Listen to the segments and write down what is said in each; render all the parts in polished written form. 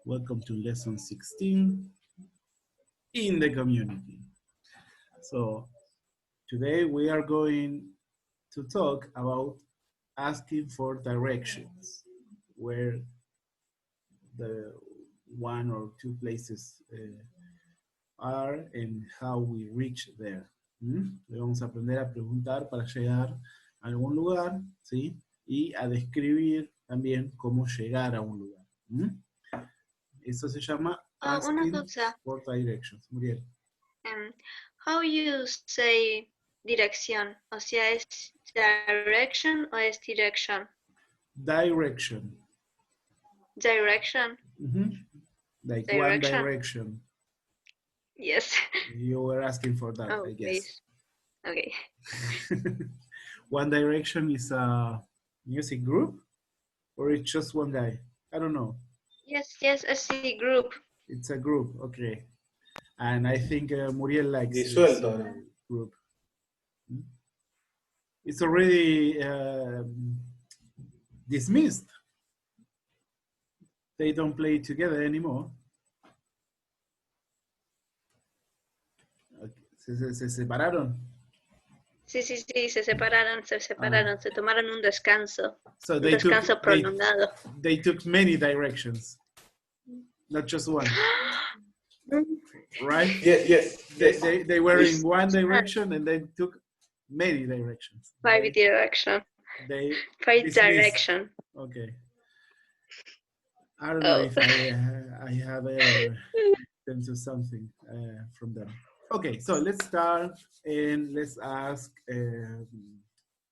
Welcome to lesson 16 in the community. So today we are going to talk about asking for directions, where the one or two places are and how we reach there. Le vamos a aprender a preguntar para llegar a algún lugar, ¿sí? Y a describir también cómo llegar a un lugar. Eso se llama Una asking cosa. for directions. Muriel. How you say dirección? O sea, ¿es direction o es direction? Direction. Direction. Like Direction. one direction. Yes. You were asking for that, I guess. Please. Okay. One Direction is a music group? Or it's just one guy? I don't know. Yes, a C group. It's a group, okay. And I think Muriel likes this group. It's already dismissed. They don't play together anymore. ¿Se separaron? Sí, se separaron, se tomaron un descanso. So un descanso prolongado. They took many directions, not just one. Right? Yes. They were in one direction and they took many directions. Five direction. Five direction. Okay. I don't know if I have ever been to something from them. Okay, so let's start and let's ask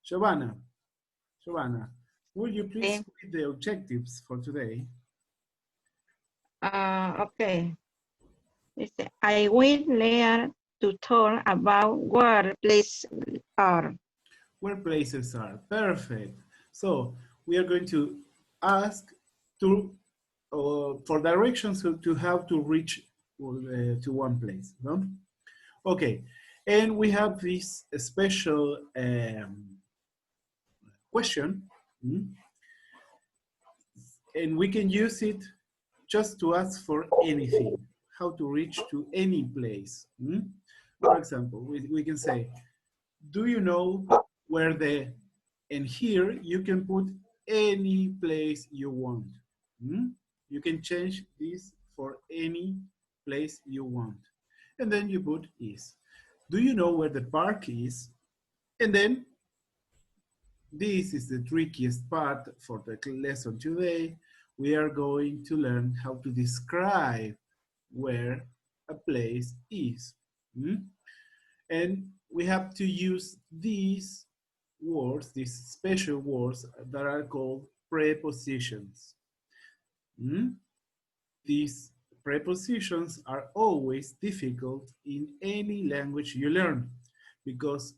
Giovanna. Giovanna, will you please read the objectives for today? Okay. I will learn to talk about where places are. Where places are. Perfect. So we are going to ask for directions to how to reach to one place. No? Okay. And we have this special question. And we can use it just to ask for anything. How to reach to any place. For example, we can say, do you know where and here you can put any place you want. You can change this for any place you want. And then you put is. Do you know where the park is? And then this is the trickiest part for the lesson today. We are going to learn how to describe where a place is. And we have to use these words, these special words that are called prepositions. These prepositions are always difficult in any language you learn because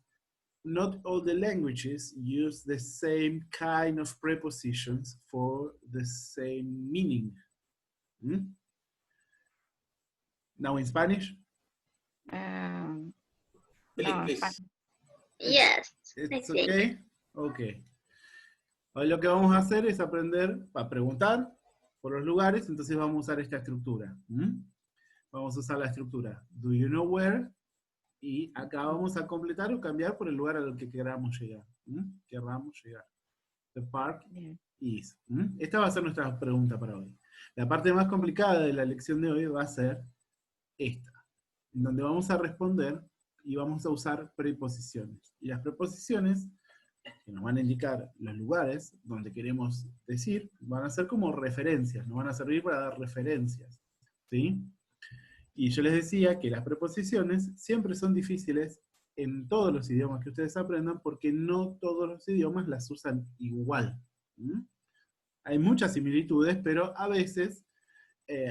not all the languages use the same kind of prepositions for the same meaning. Now in Spanish? Please. Yes. It's okay? Okay. Hoy lo que vamos a hacer es aprender a preguntar por los lugares, entonces vamos a usar esta estructura. Vamos a usar la estructura do you know where? Y acá vamos a completar o cambiar por el lugar al que queramos llegar. The park is. Esta va a ser nuestra pregunta para hoy. La parte más complicada de la lección de hoy va a ser esta, en donde vamos a responder y vamos a usar preposiciones. Y las preposiciones, que nos van a indicar los lugares donde queremos decir, van a ser como referencias, nos van a servir para dar referencias. ¿Sí? Y yo les decía que las preposiciones siempre son difíciles en todos los idiomas que ustedes aprendan, porque no todos los idiomas las usan igual. Hay muchas similitudes, pero a veces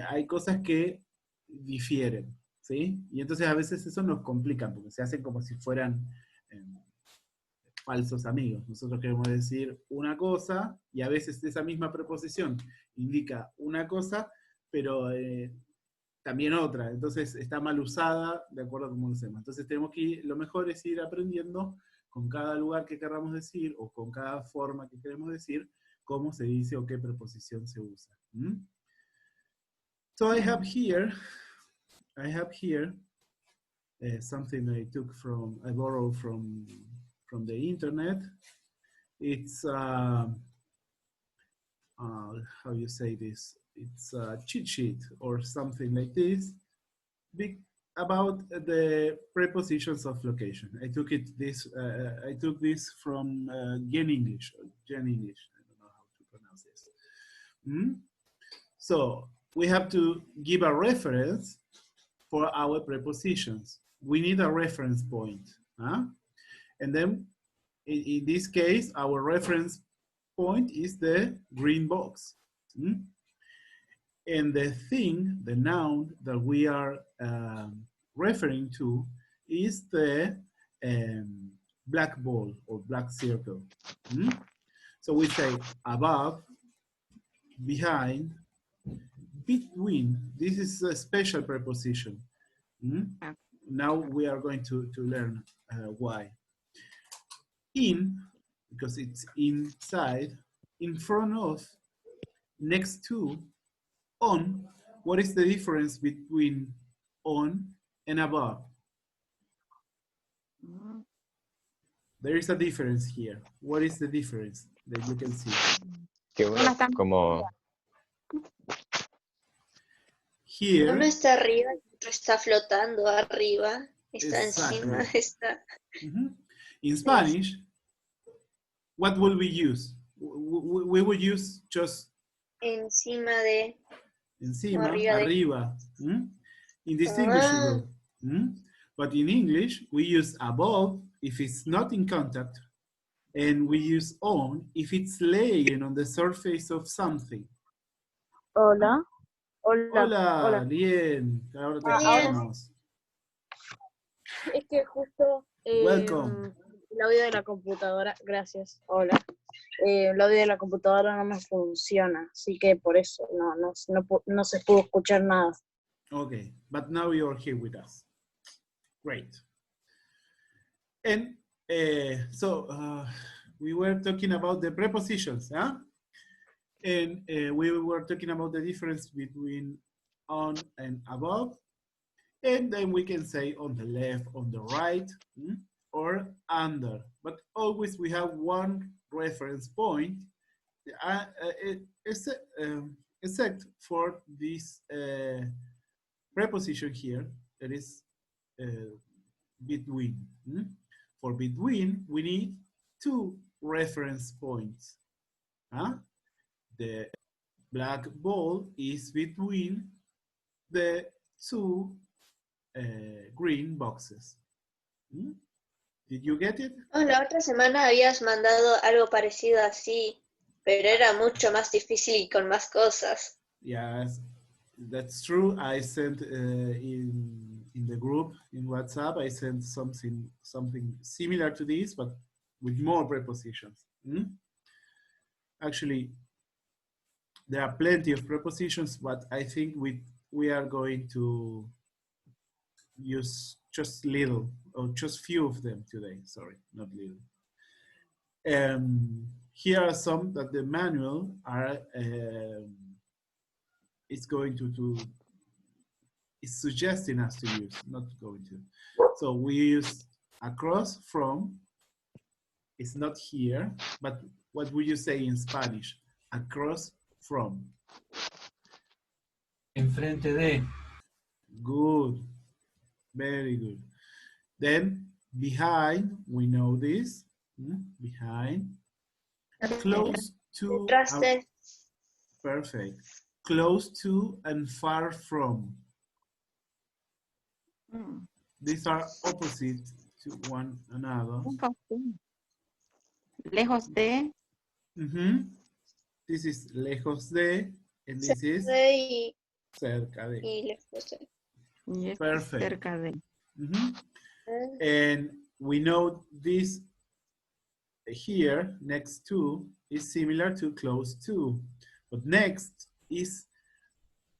hay cosas que difieren. ¿Sí? Y entonces a veces eso nos complica, porque se hacen como si fueran falsos amigos. Nosotros queremos decir una cosa, y a veces esa misma preposición indica una cosa, pero también otra. Entonces está mal usada de acuerdo a cómo lo hacemos. Entonces tenemos que lo mejor es ir aprendiendo con cada lugar que queramos decir, o con cada forma que queremos decir, cómo se dice o qué preposición se usa. So I have here something I borrowed from the internet. It's how you say this? It's a cheat sheet or something like this, about the prepositions of location. I took this from Gen English. I don't know how to pronounce this. So we have to give a reference for our prepositions. We need a reference point. And then in this case, our reference point is the green box. And the noun that we are referring to is the black ball or black circle. So we say above, behind, between. This is a special preposition. Now we are going to learn why. In, because it's inside, in front of, next to, on. What is the difference between on and above? There is a difference here. What is the difference that you can see? Que uno como... Here. Uno está arriba, el otro está flotando arriba, está Exactly. encima, está... In Spanish, what will we use? We would use just encima de... encima, arriba de... arriba. Indistinguishable. But in English, we use above if it's not in contact, and we use on if it's laying on the surface of something. Hola. Hola, bien. Ahora te escuchamos. Es que justo Welcome. el audio de la computadora, gracias, hola. El audio de la computadora no me funciona, así que por eso no se pudo escuchar nada. Okay, but now you're here with us. Great. And so we were talking about the prepositions, huh? And we were talking about the difference between on and above. And then we can say on the left, on the right, or under. But always we have one reference point, except for this preposition here, that is between. For between, we need two reference points. The black ball is between the two green boxes. Did you get it? Oh, la otra semana habías mandado algo parecido así, pero era mucho más difícil y con más cosas. Yes, that's true. I sent in the group in WhatsApp, I sent something similar to this, but with more prepositions. Actually, there are plenty of prepositions, but I think we are going to use just little, or just few of them today. Sorry, not little. Here are some that the manual is going is suggesting us to use, not going to. So we use across from. It's not here, but what would you say in Spanish? Across from. Enfrente de. Good. Very good. Then behind, we know this. Behind. Close to. Detrás de. Perfect. Close to and far from. These are opposite to one another. Lejos de. This is lejos de, and this is Y cerca de. lejos de. Yes, Perfect. cerca de. And we know this here, next to, is similar to close to. But next is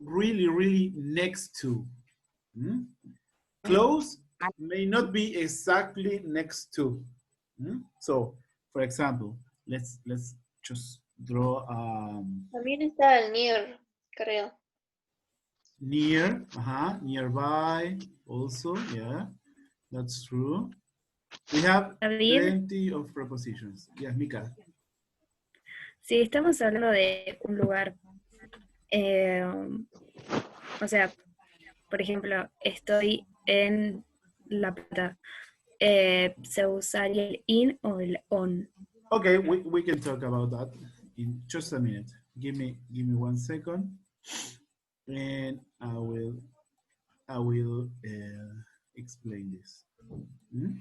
really, really next to. Close may not be exactly next to. So, for example, let's just draw. También está el near, creo. Near, nearby, also, yeah, that's true. We have David, plenty of prepositions. Yes, Mika. si estamos hablando de un lugar, o sea, por ejemplo, estoy en La Plata, ¿se usaría el in o el on? Okay, we can talk about that in just a minute. Give me 1 second, and I will explain this. Hmm?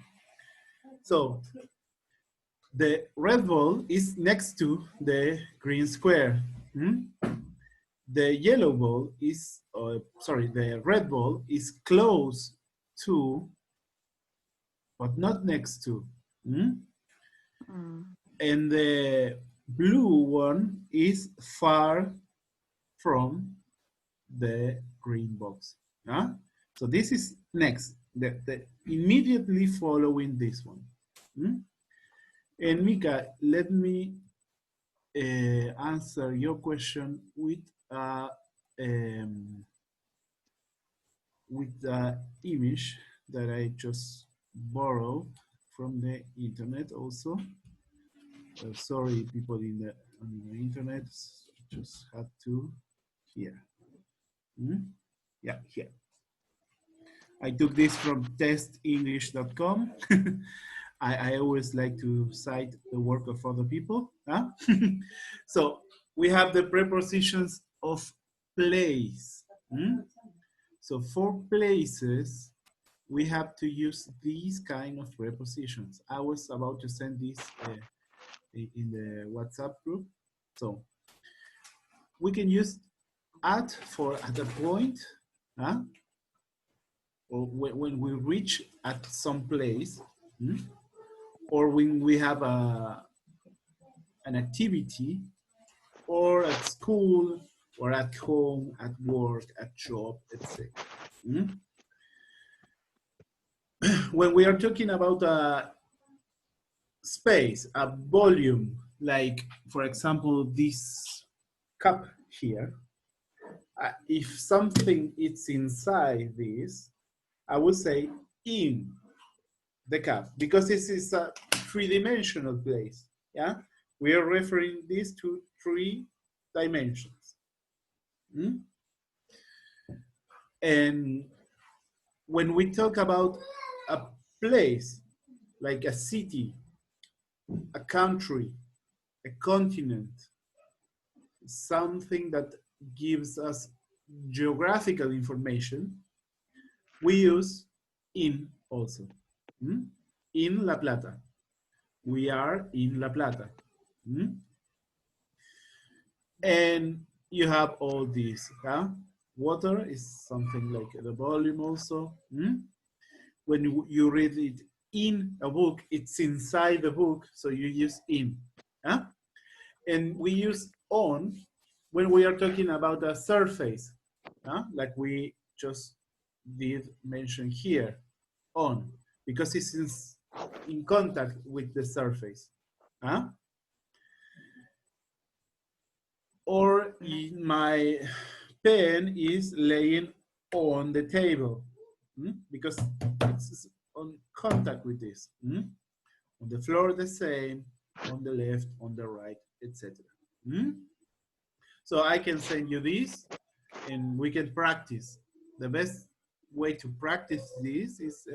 So the red ball is next to the green square. Hmm? The yellow ball is, sorry, the red ball is close to, but not next to. Hmm? And the blue one is far from the green box. So this is next, the immediately following this one. And Mika, let me answer your question with the image that I just borrowed from the internet also. Sorry, people on the internet, just had to here. Yeah, here. I took this from testenglish.com. I always like to cite the work of other people. So we have the prepositions of place. So for places, we have to use these kind of prepositions. I was about to send this in the WhatsApp group. So we can use at for at a point, or when we reach at some place, or when we have an activity, or at school, or at home, at work, at job, etc. When we are talking about a space, a volume, like for example this cup here, if something is inside this, I would say in the cup, because this is a three-dimensional place. Yeah, we are referring this to 3 dimensions. And when we talk about a place, like a city, a country, a continent, something that gives us geographical information, we use in also. In La Plata. We are in La Plata. And you have all these. Water is something like the volume also. When you read it in a book, it's inside the book, so you use in. And we use on when we are talking about a surface, like we just did mention here, on, because it's in contact with the surface. Or in my pen is laying on the table, because it's on contact with this. On the floor the same, on the left, on the right, etc. So I can send you this and we can practice. The best way to practice this is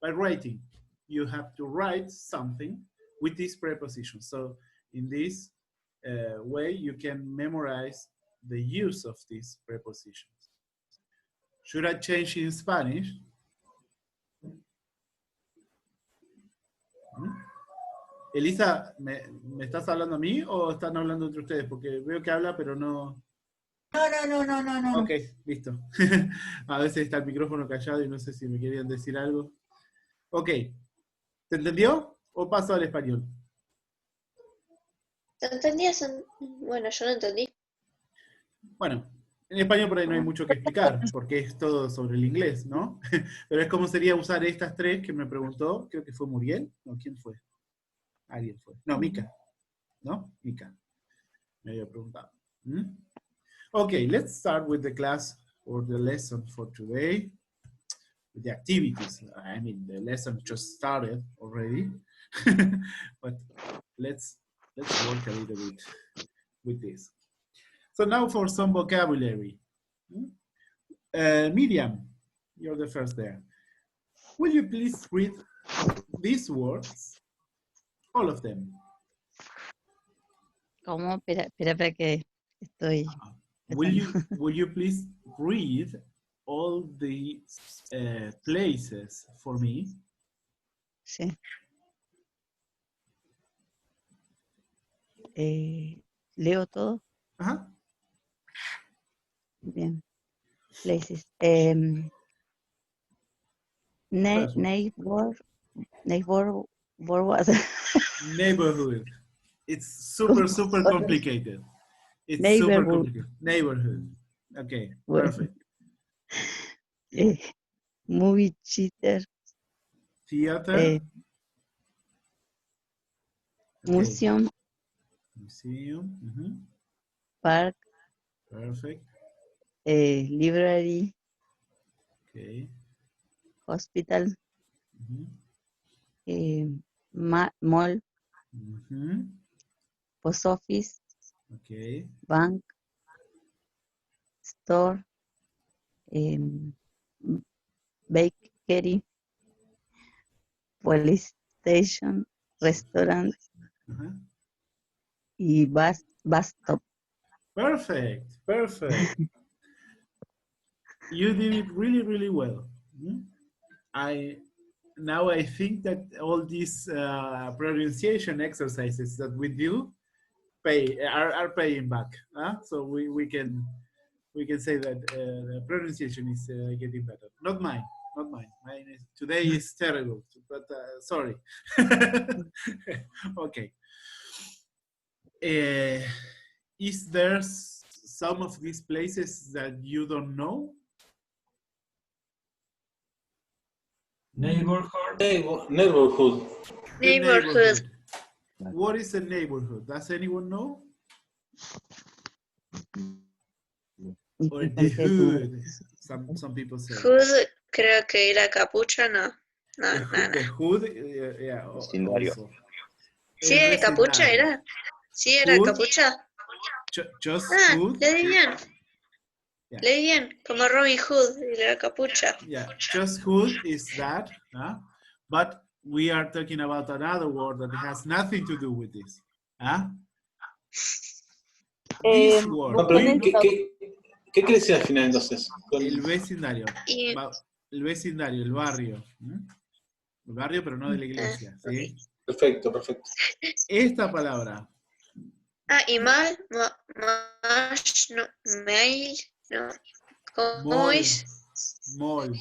by writing. You have to write something with these prepositions. So in this way, you can memorize the use of these prepositions. Should I change in Spanish? Elisa, ¿me estás hablando a mí o están hablando entre ustedes? Porque veo que habla, pero no... No. Ok, listo. A veces está el micrófono callado y no sé si me querían decir algo. Ok. ¿Se entendió? ¿O paso al español? ¿Te entendías? Bueno, yo no entendí. Bueno, en español por ahí no hay mucho que explicar, porque es todo sobre el inglés, ¿no? Pero es como sería usar estas 3 que me preguntó, creo que fue Muriel, ¿no? ¿Quién fue? Alguien fue. No, Mika. ¿No? Mika. Me había preguntado. Okay, let's start with the class for the lesson for today. The activities. I mean, the lesson just started already, but let's work a little bit with this. So now for some vocabulary. Miriam, you're the first there. Will you please read these words, all of them? ¿Cómo? Espera que estoy... Will you please read all the places for me? Sí. ¿Leo todo? Ajá. Bien. Places. First one. Neighborhood. It's super complicated. It's super Neighborhood. complicated. Neighborhood. Okay, Bueno. perfect. Movie theater. Theater. Okay. Museum. Museum. Park. Perfect. Library. Okay. Hospital. Mall. Post office. Okay. Bank. Store. Bakery. Police station. Restaurant. Y bus stop. Perfect. You did it really well. Now I think that all these pronunciation exercises that we do are paying back. So we can say that the pronunciation is getting better. Not mine. Mine today is terrible, but sorry. Okay. Is there some of these places that you don't know? Neighborhood. Neighborhood. What is a neighborhood? Does anyone know? Or the hood? Some people say. Hood, creo que era capucha, no. The hood, yeah. Vecindario. Also. Sí, capucha era. Sí, era Hood. capucha. Just hood. Leí bien. Yeah. Leí bien, como Robin Hood y la capucha. Yeah, just hood is that, but we are talking about another word that has nothing to do with this. This word. ¿Qué quiere decir al final entonces? El vecindario. El vecindario, el barrio. El barrio, pero no de la iglesia. ¿Sí? Perfecto. Esta palabra. Y mal, más, no, mail, no. ¿Cómo es? Mall.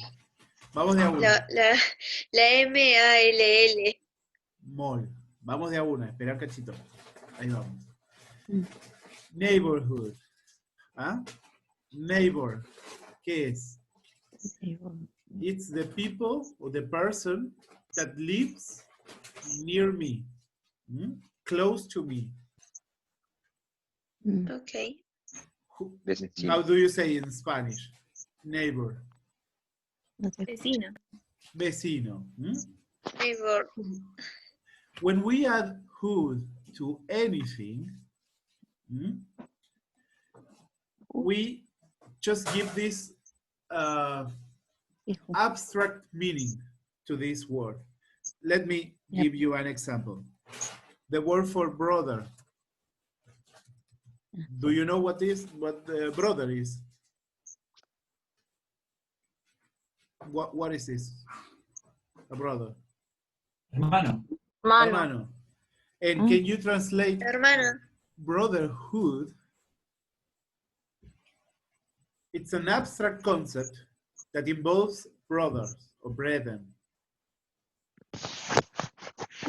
Vamos de a una. La M-A-L-L. Mall. Vamos de a una. Espera un cachito. Ahí vamos. Neighborhood. Neighbor. ¿Qué es? It's the people or the person that lives near me. Close to me. Okay. How do you say in Spanish? Neighbor. Vecino. Vecino. Neighbor. When we add hood to anything, we just give this abstract meaning to this word. Let me give you an example. The word for brother. Do you know what the brother is? What is this? A brother. Hermano. Hermano. And can you translate Hermana. brotherhood? It's an abstract concept that involves brothers or brethren.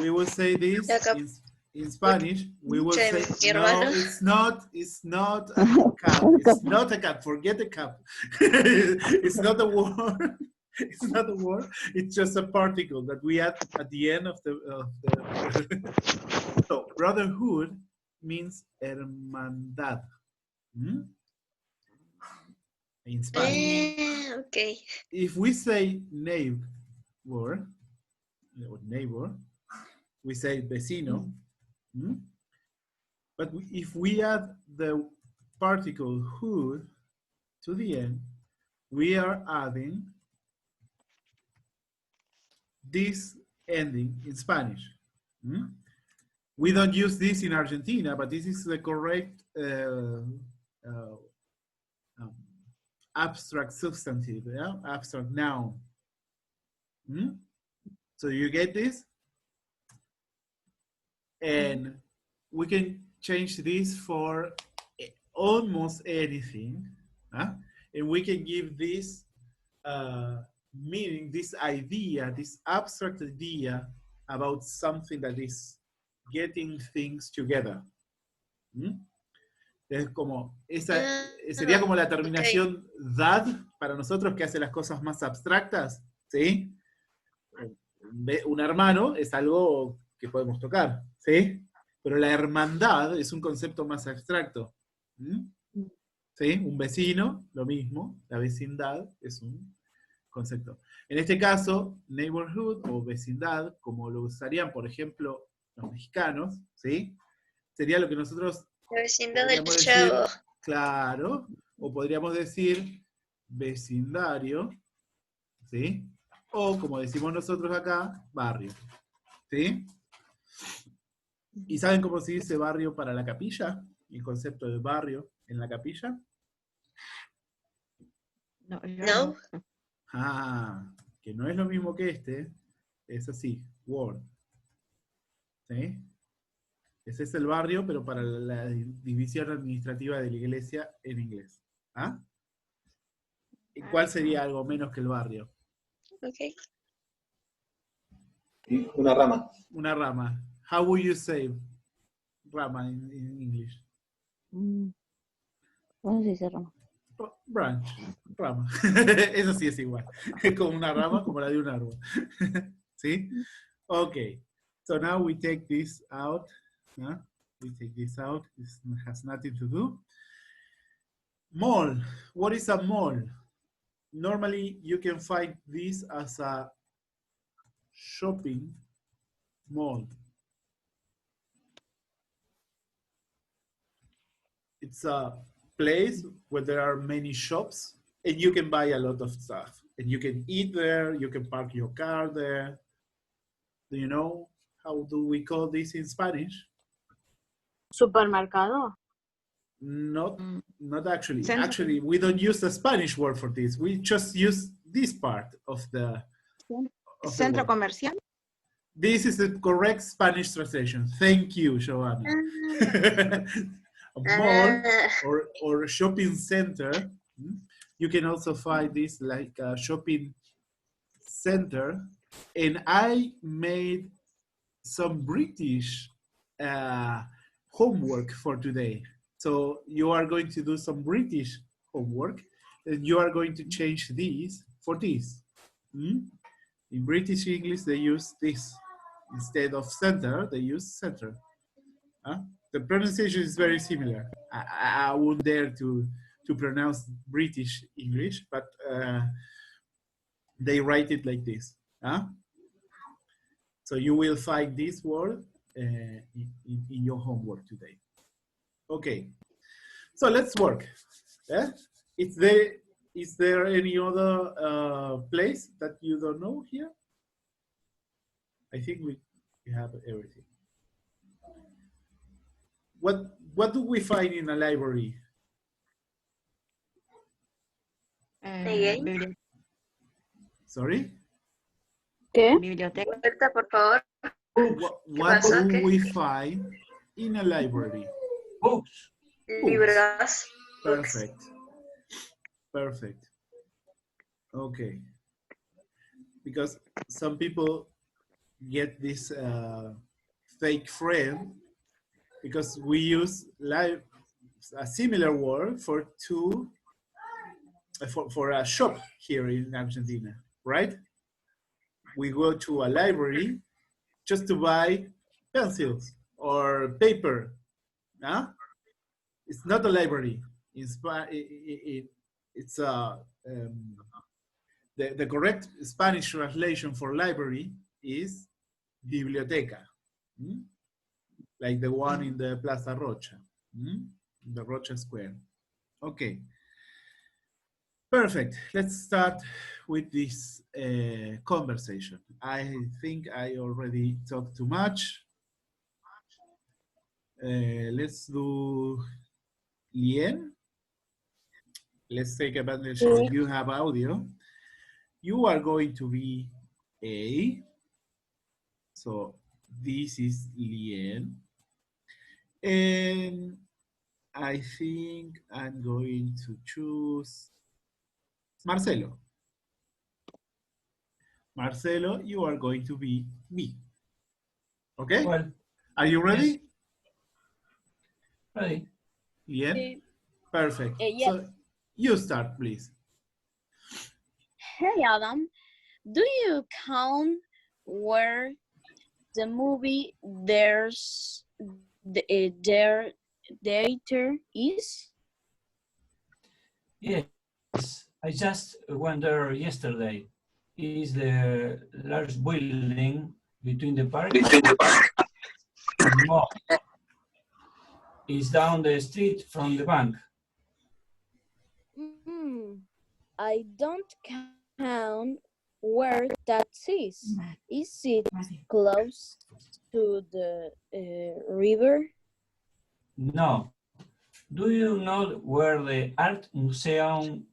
We will say this in Spanish. We will say, no, it's not a cup. It's not a cup. Forget the cup. It's not a word. It's not a word. It's just a particle that we add at the end of the So brotherhood means hermandad. in Spanish. Okay. If we say neighbor, or neighbor, we say vecino. But if we add the particle who to the end, we are adding this ending in Spanish. We don't use this in Argentina, but this is the correct abstract substantive, yeah? Abstract noun. So you get this? And we can change this for almost anything. And we can give this meaning, this idea, this abstract idea about something that is getting things together. Es como, sería como la terminación dad para nosotros que hace las cosas más abstractas, ¿sí? Un hermano es algo que podemos tocar, ¿sí? Pero la hermandad es un concepto más abstracto. ¿Sí? Un vecino, lo mismo, la vecindad es un concepto. En este caso, neighborhood o vecindad, como lo usarían, por ejemplo, los mexicanos, ¿sí? Sería lo que nosotros La vecindad del podríamos Chavo. decir, claro, o podríamos decir vecindario, ¿sí? O como decimos nosotros acá, barrio, ¿sí? ¿Y saben cómo se dice barrio para la capilla? El concepto de barrio en la capilla. No, yo No. no. Ah, que no es lo mismo que este, es así, ward. ¿Sí? Ese es el barrio, pero para la división administrativa de la iglesia en inglés. ¿Ah? ¿Y cuál sería algo menos que el barrio? Okay. Una rama. Una rama. How would you say rama in English? ¿Cómo se dice rama? Branch. Rama. Eso sí es igual. Es como una rama, como la de un árbol. ¿Sí? Okay. So now we take this out. We take this out. This has nothing to do. Mall. What is a mall? Normally, you can find this as a shopping mall. It's a place where there are many shops and you can buy a lot of stuff. And you can eat there, you can park your car there. Do you know how do we call this in Spanish? Supermercado. Not actually. Centro. Actually, we don't use the Spanish word for this. We just use this part of the Centro word. comercial. This is the correct Spanish translation. Thank you, Joanna. A mall or a shopping center. You can also find this like a shopping center. And I made some British homework for today. So you are going to do some British homework and you are going to change these for this. In British English, they use this. Instead of center, they use center. The pronunciation is very similar. I won't dare to pronounce British English, but they write it like this. So you will find this word in your homework today. Okay, so let's work. Is there any other place that you don't know here? I think we have everything. What do we find in a library? Again? Sorry? ¿Qué? Biblioteca. Vuelta, por favor. What pasa? do ¿Qué? we find in a library? Books. Libros. Perfect. Perfect. Okay. Because some people get this fake friend because we use a similar word for for a shop here in Argentina, right? We go to a library just to buy pencils or paper. It's not a library. In it's the correct Spanish translation for library is biblioteca, like the one in the Plaza Rocha, the Rocha Square. Okay, perfect. Let's start with this conversation. I think I already talked too much. Let's do Lien. Let's take advantage that you have audio. You are going to be A. So this is Lien. And I think I'm going to choose Marcelo. Marcelo, you are going to be B. Okay? Well, Are you ready? yes. Ready. Lien? Perfect. Yes. So you start, please. Hey, Adam. Do you count where the movie there's their theater is? Yes, I just went there yesterday. Is the large building between the park and the mall. It's down the street from the bank. I don't count where that is. Is it close to the river? No. Do you know where the art museum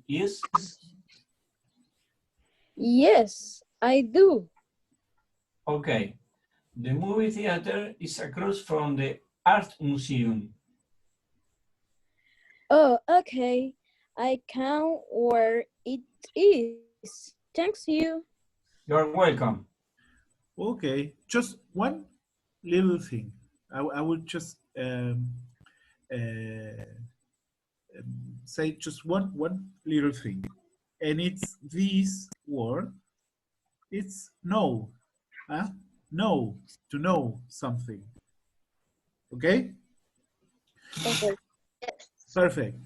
is? Yes, I do. Okay. The movie theater is across from the art museum. Oh, okay. I count where it is. Thanks you. You're welcome. Okay, just one little thing. I would just say just one little thing. And it's this word. It's know. Huh? Know, to know something. Okay? Okay. Perfect.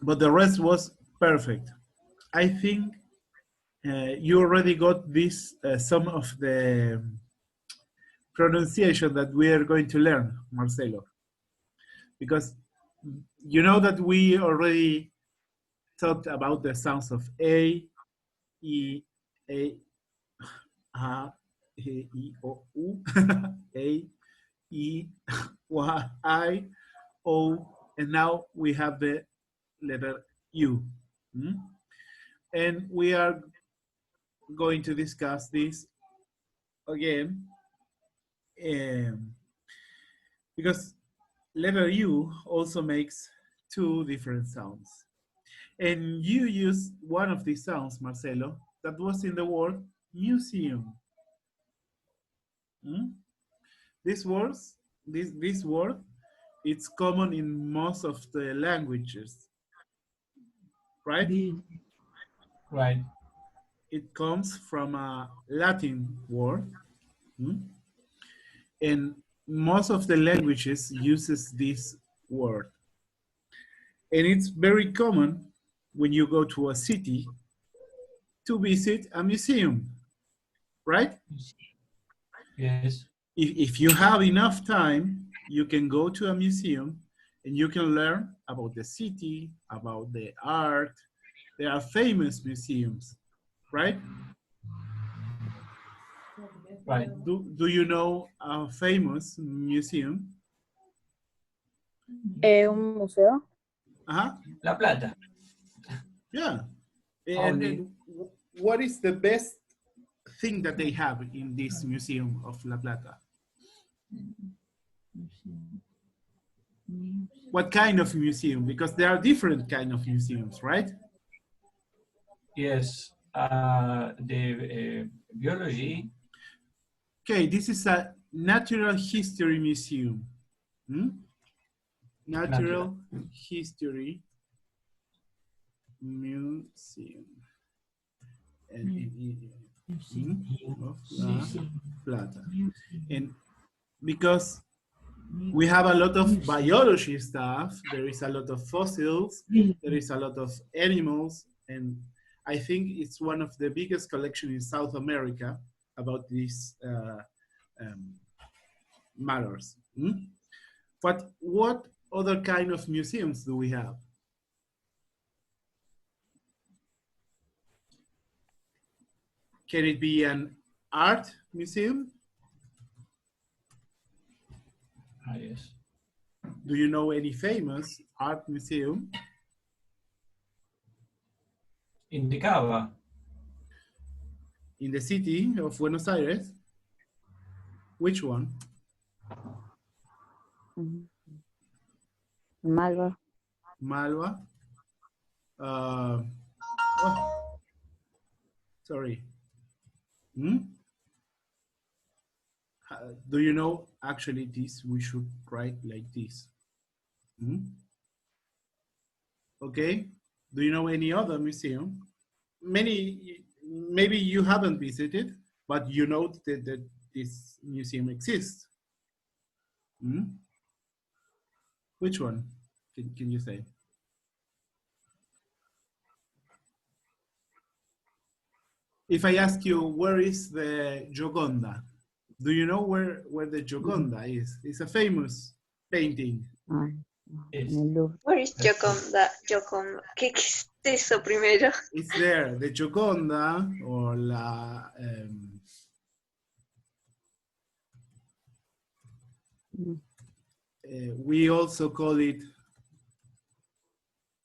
But the rest was perfect. I think you already got this, some of the pronunciation that we are going to learn, Marcelo. Because you know that we already talked about the sounds of A, E, A, E, O, U, A, E, Y, I, O, and now we have the letter U. And we are going to discuss this again because letter U also makes two different sounds. And you used one of these sounds, Marcelo, that was in the word museum. This word, it's common in most of the languages, right? Right. It comes from a Latin word, and most of the languages uses this word. And it's very common when you go to a city to visit a museum, right? Yes. If you have enough time, you can go to a museum and you can learn about the city, about the art. There are famous museums, right? Right. Do you know a famous museum? Un museo. La Plata. Yeah. And what is the best thing that they have in this museum of La Plata? What kind of museum? Because there are different kind of museums, right? Yes. The biology. Okay, this is a natural history museum. Natural history museum. Of La Plata. And because We have a lot of biology stuff. There is a lot of fossils. There is a lot of animals. And I think it's one of the biggest collections in South America about these matters. But what other kind of museums do we have? Can it be an art museum? Yes. Do you know any famous art museum? In the Cava. In the city of Buenos Aires? Which one? Malva. Malva? Sorry. Do you know, actually this, we should write like this. Okay, do you know any other museum? Maybe you haven't visited, but you know that this museum exists. Which one can you say? If I ask you, where is the Gioconda? Do you know where the Gioconda is? It's a famous painting. Where is Gioconda? ¿Qué es eso primero? It's there, the Gioconda, or la... we also call it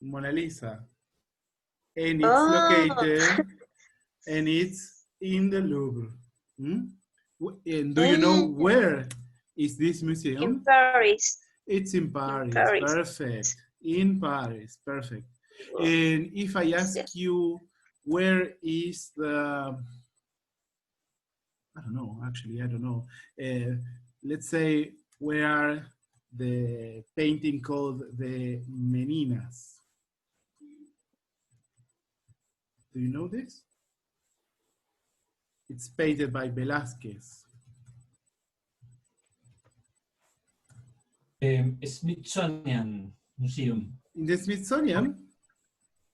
Mona Lisa. And it's located, and it's in the Louvre. And do you know where is this museum? In Paris. It's in Paris. Paris. Perfect. In Paris, perfect. And if I ask you, where is the, I don't know, actually, I don't know. Let's say, where are the painting called the Meninas? Do you know this? It's painted by Velázquez. Smithsonian Museum. In the Smithsonian?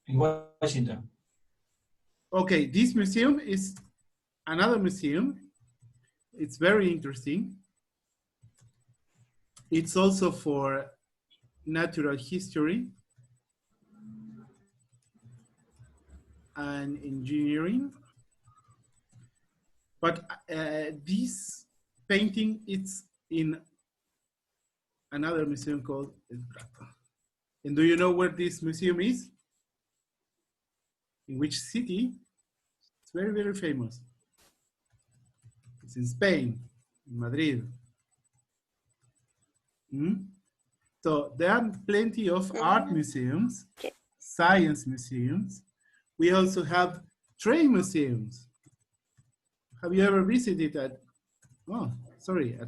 In Washington. Okay, this museum is another museum. It's very interesting. It's also for natural history and engineering. But this painting, it's in another museum called El Prato. And do you know where this museum is? In which city? It's very, very famous. It's in Spain, in Madrid. So there are plenty of art museums, science museums. We also have train museums. Have you ever visited a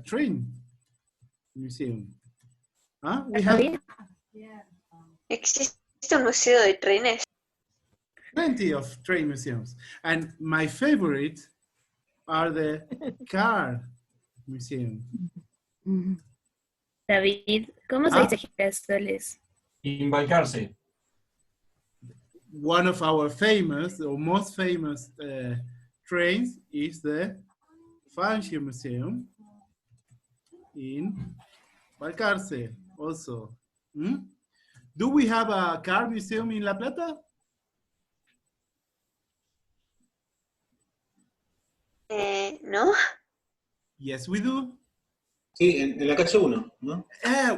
train museum? We have ¿Existe un museo de trenes? plenty of train museums. And my favorite are the car museum. David, ¿cómo se dice girasoles? Embarcarse. One of our famous or most famous trains is the Fancy Museum in Balcarce also. Do we have a car museum in La Plata? No. Yes, we do. Sí, en la calle 1, ¿no?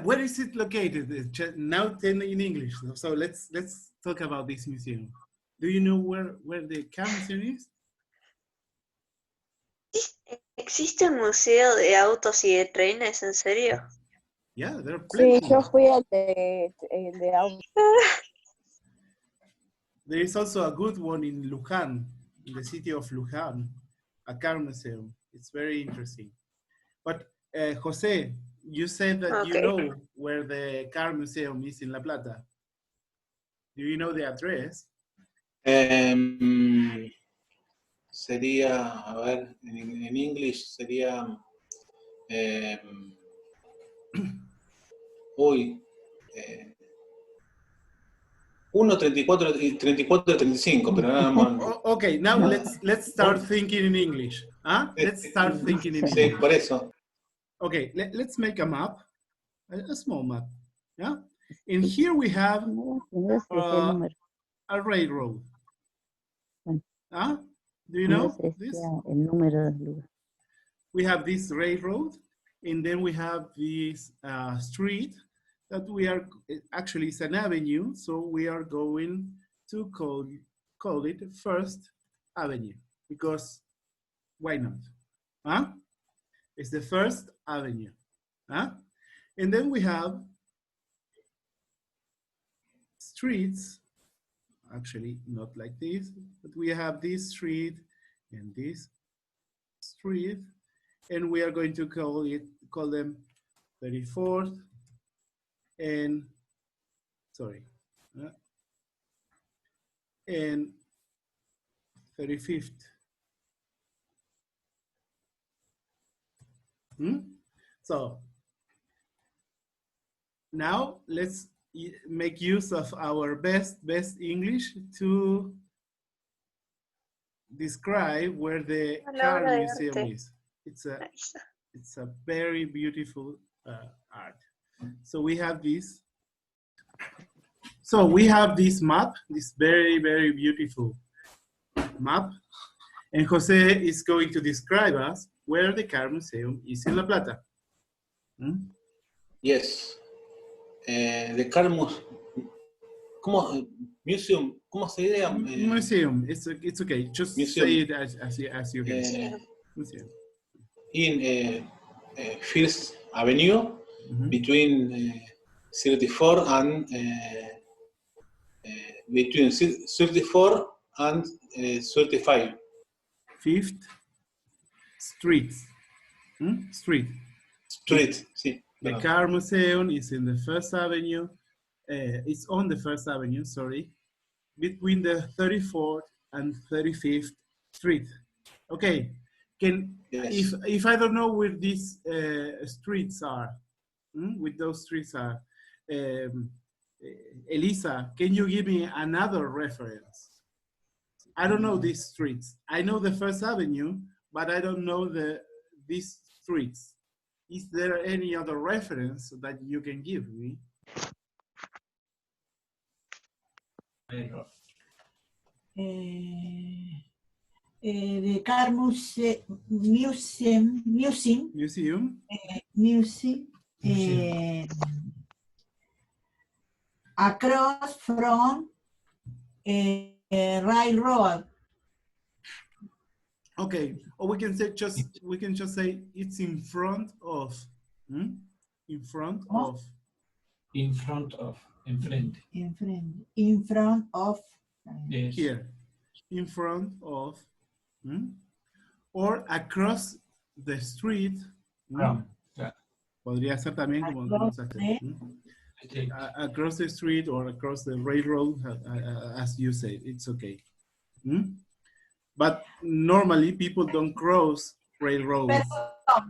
Where is it located? Now in English. So let's talk about this museum. Do you know where the car museum is? ¿Existe un museo de autos y de trenes? ¿En serio? Yeah, there are Sí, plenty. yo fui al de auto. There is also a good one in Luján, in the city of Luján, a car museum. It's very interesting. But Jose, you said that you know where the car museum is in La Plata. Do you know the address? Sería, a ver, en English sería Uy. 1:34 y 34:35, pero nada más. Okay, now let's start thinking in English. Huh? Let's start thinking in Sí, English. por eso. Okay, let's make a map, a small map. Yeah, and here we have a railroad. Huh? Do you know this? El número del lugar. We have this railroad, and then we have this street that we are, actually it's an avenue, so we are going to call it First Avenue, because why not? Huh? It's the First Avenue. Huh? And then we have streets, actually not like this, but we have this street and this street, and we are going to call them 34th and, sorry, and 35th. So now let's make use of our best English to describe where the car museum is. It's a very beautiful art. So we have this. So we have this map, this very beautiful map, and Jose is going to describe us where the car museum is in La Plata. Yes. The car museum, ¿cómo se diría? Museum, it's okay. Just museum. say it as you can. Museum. In First Avenue, between 34 and between 34 and 35. Fifth Street. Street, sí. The car museum is in the First Avenue. It's on the First Avenue, sorry, between the 34th and 35th Street. Okay, Yes. if I don't know where these streets are, with those streets are, Elisa, can you give me another reference? I don't know these streets. I know the First Avenue, but I don't know these streets. Is there any other reference that you can give me? The car museum. Across from railroad. Okay, or we can just say it's in front of. In front of. In front of. Enfrente. In front of. Yes. Here. In front of. Or across the street. Podría ser también como across the street or across the railroad, as you say, it's okay. But normally people don't cross railroads.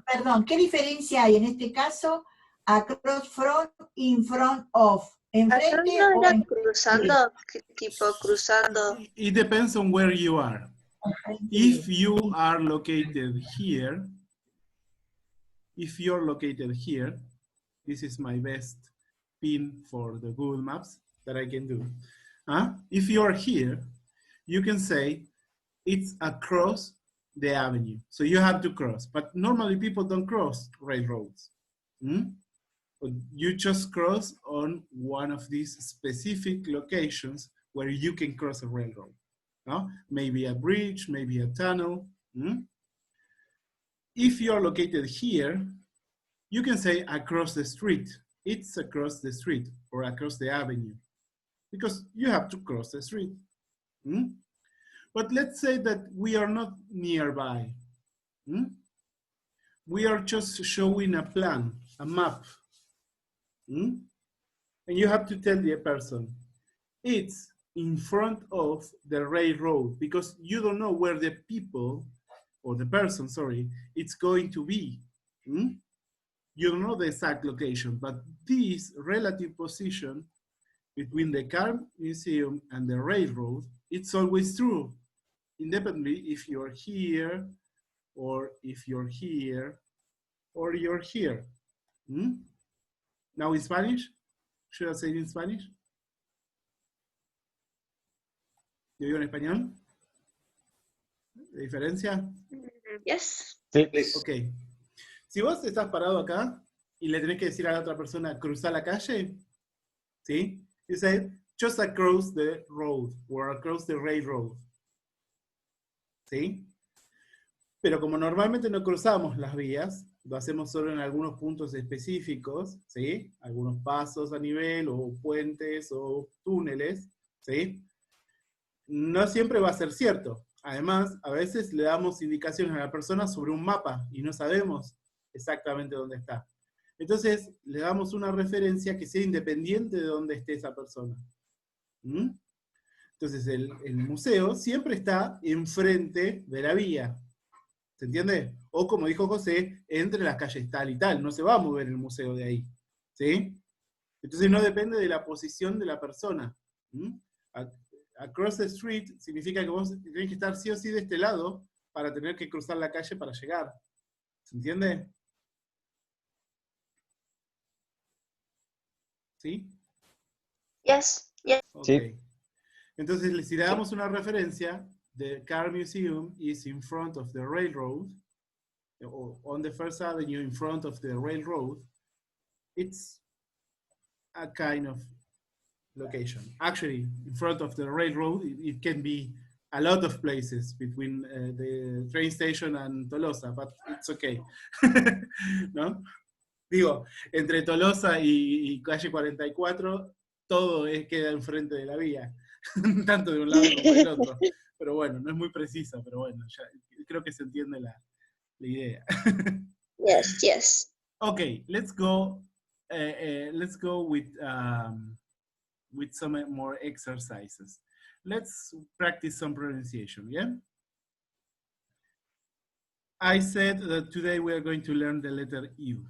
Perdón, ¿qué diferencia hay en este caso? Across from, in front of. Enfrente o cruzando, tipo cruzando. It depends on where you are. If you are located here, this is my best pin for the Google Maps that I can do. If you are here, you can say it's across the avenue. So you have to cross, but normally people don't cross railroads. You just cross on one of these specific locations where you can cross a railroad. Maybe a bridge, maybe a tunnel. If you're located here, you can say across the street. It's across the street or across the avenue, because you have to cross the street. But let's say that we are not nearby. We are just showing a plan, a map. And you have to tell the person, it's in front of the railroad, because you don't know where the people, or the person, sorry, it's going to be. You don't know the exact location, but this relative position between the car museum and the railroad, it's always true, independently if you're here, or if you're here, or you're here. Hmm? Now in Spanish, should I say it in Spanish? ¿Yo digo en español? ¿De diferencia? Yes. Sí. Ok. Si vos estás parado acá y le tenés que decir a la otra persona cruzar la calle, ¿sí? You say, just across the road, or across the railroad. ¿Sí? Pero como normalmente no cruzamos las vías, lo hacemos solo en algunos puntos específicos, ¿sí? Algunos pasos a nivel, o puentes, o túneles, ¿sí? No siempre va a ser cierto. Además, a veces le damos indicaciones a la persona sobre un mapa y no sabemos exactamente dónde está. Entonces, le damos una referencia que sea independiente de dónde esté esa persona. ¿Mm? Entonces, el museo siempre está enfrente de la vía. ¿Se entiende? O como dijo José, entre las calles tal y tal. No se va a mover el museo de ahí. ¿Sí? Entonces, no depende de la posición de la persona. ¿Mm? Across the street significa que vos tenés que estar sí o sí de este lado para tener que cruzar la calle para llegar. ¿Se entiende? ¿Sí? Yes. Yes. Ok. Sí. Entonces, si le damos una referencia, the car museum is in front of the railroad, or on the First Avenue in front of the railroad, it's a kind of location. Actually, in front of the railroad, it can be a lot of places between the train station and Tolosa, but it's okay. ¿No? Digo, entre Tolosa y calle 44, todo queda enfrente de la vía, tanto de un lado como del otro. Pero bueno, no es muy precisa, pero bueno, ya, creo que se entiende la idea. Yes. Yes. Okay, let's go with some more exercises. Let's practice some pronunciation, yeah? I said that today we are going to learn the letter U.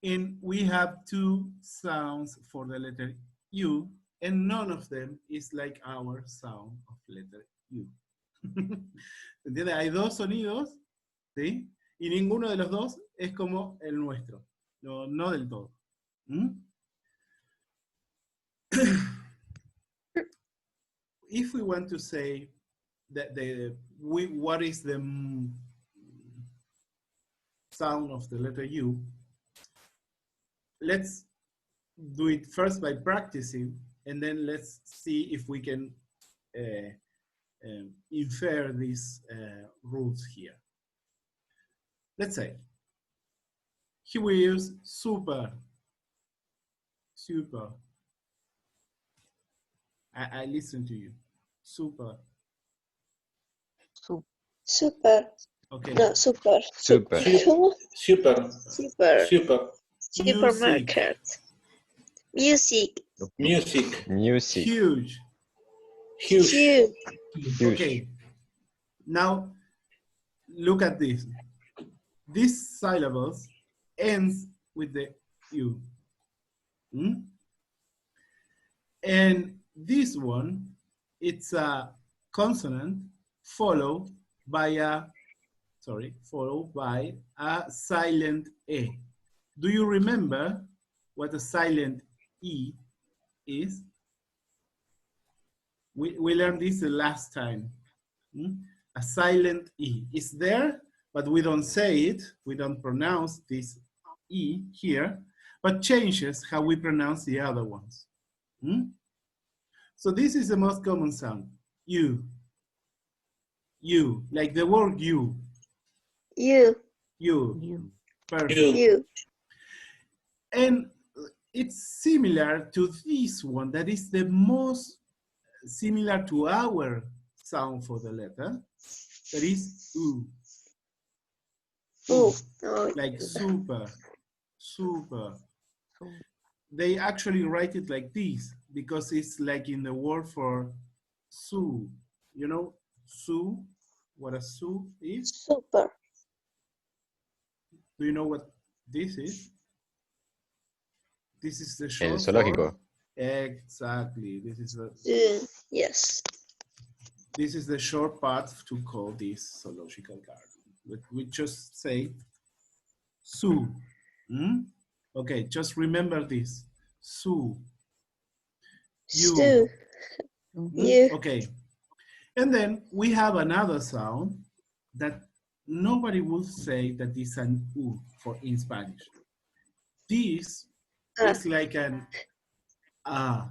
And we have two sounds for the letter U, and none of them is like our sound of letter U. ¿Entiendes? Hay dos sonidos, ¿sí? Y ninguno de los dos es como el nuestro. No del todo. If we want to say that what is the sound of the letter U, let's do it first by practicing, and then let's see if we can infer these rules here. Let's say, here we use super. Super. I listen to you. Super. Super. Okay. No, super. Super. Super. Super. Super. Supermarket. Music. Music. Music. Huge. Huge. Huge. Huge. Okay. Now, look at this. These syllables ends with the U. And this one, it's a consonant followed by a silent E. Do you remember what a silent E is? We learned this the last time. A silent E is there, but we don't say it. We don't pronounce this E here, but changes how we pronounce the other ones. So this is the most common sound. You. You, like the word you. You. You. Perfect. You. And it's similar to this one that is the most similar to our sound for the letter. That is U. Oh. Like super. Super. They actually write it like this because it's like in the word for Sue. You know, Sue, what a Sue is? Super. Do you know what this is? This is the El short zoológico. form. Exactly. This is the Yes. This is the short part to call this zoological garden. We just say zoo. Okay, just remember this. Zoo. You. Stew. You. Okay. And then we have another sound that nobody would say that is an U for in Spanish. This is like an A.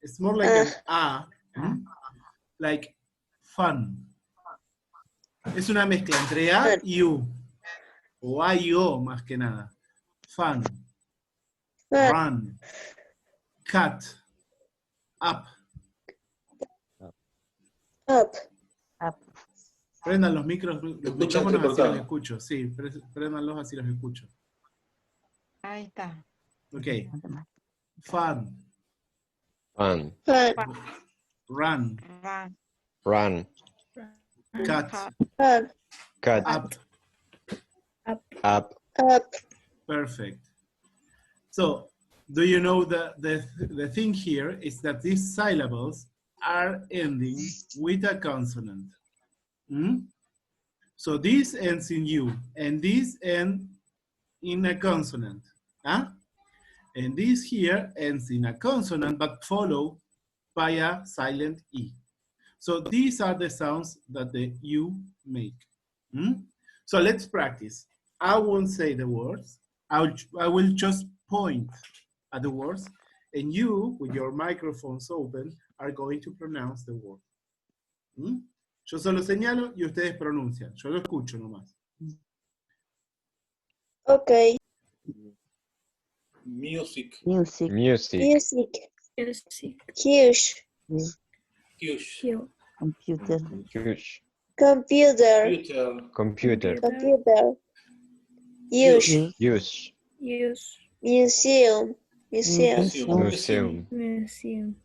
It's more like an A, like fun. Es una mezcla entre A y U. O A y O más que nada. Fun. Run. Cut. Up. Up. Prendan los micros, los Escucha micrófonos así entrecortado. los escucho. Sí, préndanlos así los escucho. Ahí está. Ok. Fun. Fun. Fun. Run. Run. Run. Cut. Fun. Cut. Up. Up. Up. Perfect. So, do you know the thing here is that these syllables are ending with a consonant. So this ends in U, and this ends in a consonant. And this here ends in a consonant, but followed by a silent E. So these are the sounds that the U make. So let's practice. I won't say the words. I will just point at the words, and you, with your microphones open, are going to pronounce the word. Yo solo señalo y ustedes pronuncian. Yo lo escucho nomás. Okay. Music. Music. Music. Music. Music. Huge. Huge. Computer. Huge. Computer. Computer. Computer. Huge. Huge. Use. Museum. Museum. Museum. Museum.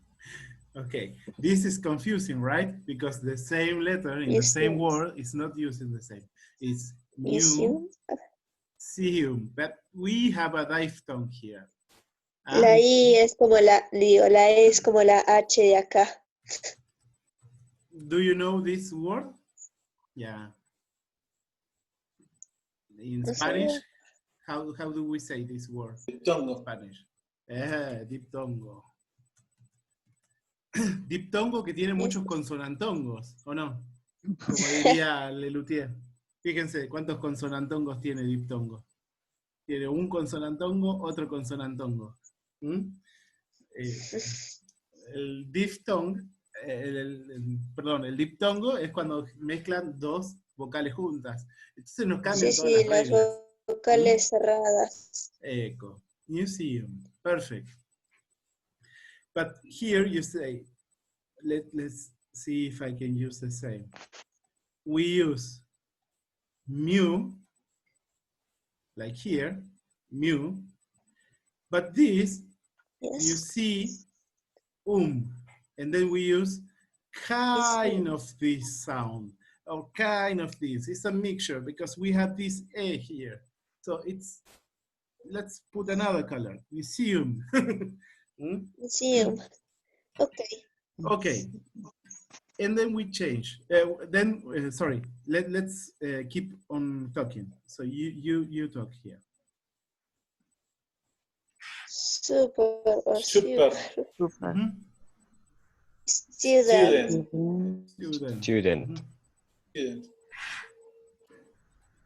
Okay, this is confusing, right? Because the same letter in the same Museum. word is not used in the same. It's Museum. museum, but we have a diphthong here. La I es como la, digo, la E es como la H de acá. Do you know this word? Yeah. In No Spanish, sé. how do we say this word in Diptongo. Spanish? Diptongo. Diptongo que tiene muchos consonantongos, ¿o no? Como diría Lelutier. Fíjense cuántos consonantongos tiene diptongo. Tiene un consonantongo, otro consonantongo. El diphthong, perdón, el diptongo es cuando mezclan dos vocales juntas. Entonces nos cambian Sí, todas sí, las las reglas. vocales cerradas. Eco. Museum. Perfect. But here you say, let's see if I can use the same. We use mu, like here, mu, but this, you see, and then we use kind of this sound, or kind of this. It's a mixture because we have this A here. So it's, let's put another color, museum. Museum. Okay. Okay. And then we change. Sorry, let's keep on talking. So you talk here. Super. Or Super. super. Student. Student. Student. Student.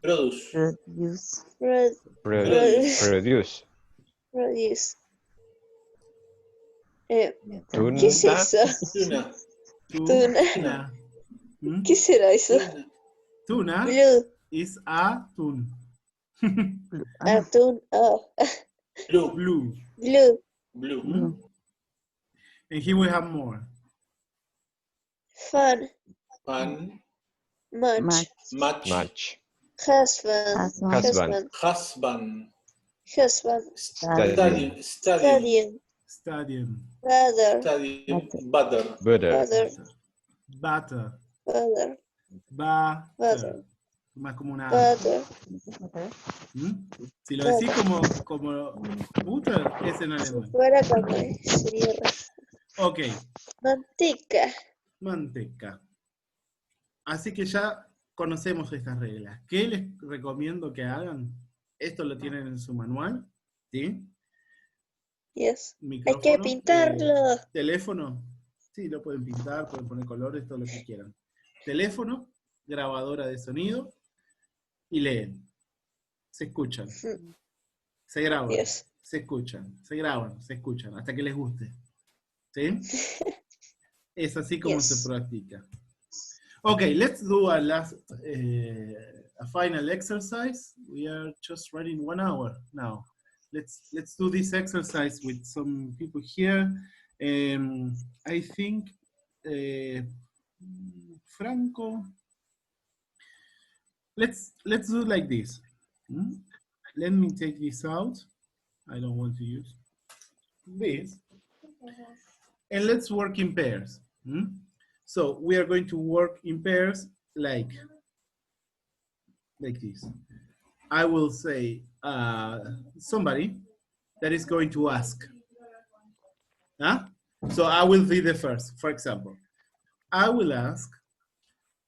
Produce. Produce. Produce. Tuna. ¿Qué es eso? Tuna. Tuna. ¿Qué será eso? Tuna Blue. is atún. Atún. Oh. Blue. Blue. Blue. And here we have more. Fun. Fun. Much. Much. Husband. Husband. Husband. Husband. Stadium. Stadium. Stadium. Brother. Stadium. Butter. Butter. Brother. Butter. Brother. Butter. Brother. Más como una... Butter. ¿Mm? Si lo decís como butter, es en alemán. Fuera café, sería Ok, manteca. manteca. Así que ya conocemos estas reglas. ¿Qué les recomiendo que hagan? Esto lo tienen en su manual, ¿sí? Yes. Hay Micrófono, que pintarlo. teléfono, sí, lo pueden pintar, pueden poner colores, todo lo que quieran. Teléfono, grabadora de sonido y leen. Se escuchan, se graban, Yes. se escuchan, se graban, se escuchan, hasta que les guste. ¿Sí? Es así como se Yes. practica. Okay, let's do a last, a final exercise. We are just running 1 hour now. Let's do this exercise with some people here. I think Franco. Let's do like this. Let me take this out. I don't want to use this. And let's work in pairs. So we are going to work in pairs like this. I will say somebody that is going to ask. Huh? So I will be the first, for example. I will ask,